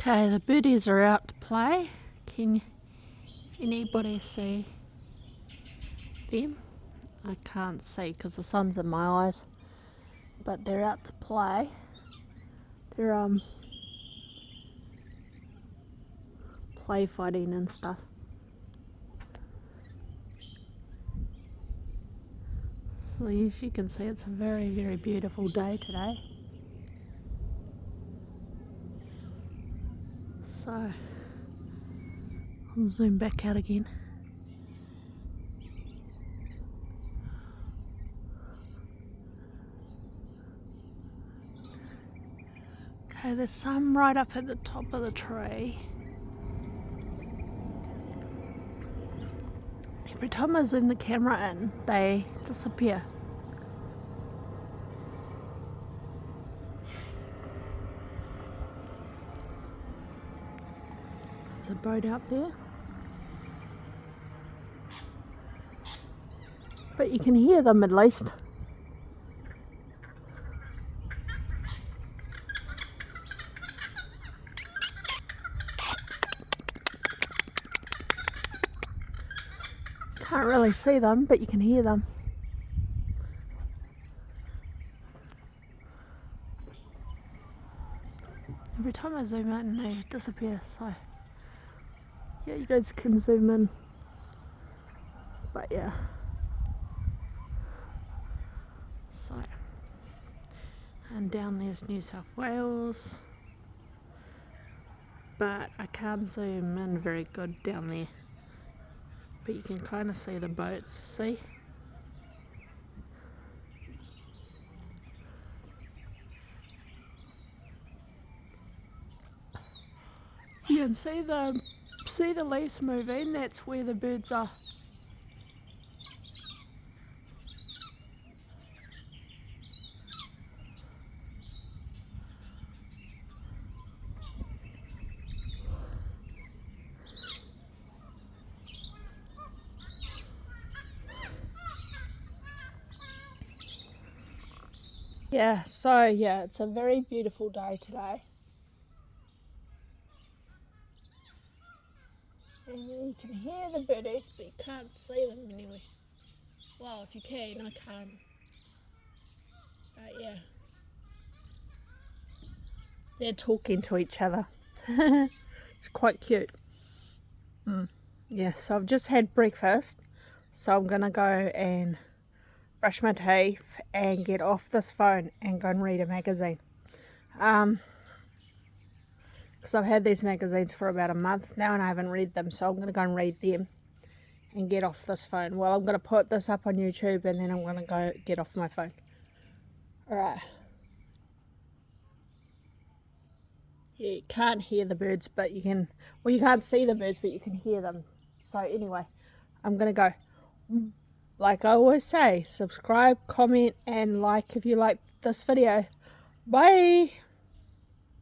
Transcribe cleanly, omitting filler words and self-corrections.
Okay, the birdies are out to play. Can anybody see them? I can't see because the sun's in my eyes, but they're out to play. They're play fighting and stuff. So as you can see, it's a very, very beautiful day today. So I'll zoom back out again. Okay, there's some right up at the top of the tree. Every time I zoom the camera in, they disappear. There's a boat out there. But you can hear them at least. Can't really see them, but you can hear them. Every time I zoom in, they disappear, so yeah, you guys can zoom in. But yeah. So, and down there's New South Wales. But I can't zoom in very good down there. But you can kind of see the boats, see? You can see the leaves moving, that's where the birds are. Yeah, so yeah, it's a very beautiful day today. And you can hear the birdies, but you can't see them anyway. Well, if you can, I can't. But yeah. They're talking to each other. It's quite cute. Yeah, so I've just had breakfast. So I'm going to go and brush my teeth and get off this phone and go and read a magazine. Because I've had these magazines for about a month now and I haven't read them, so I'm going to go and read them and get off this phone. Well, I'm going to put this up on YouTube and then I'm going to go get off my phone. Alright. Yeah, you can't hear the birds, but you can, well, you can't see the birds, but you can hear them. So anyway, I'm going to go. Like I always say, subscribe, comment, and like if you like this video. Bye!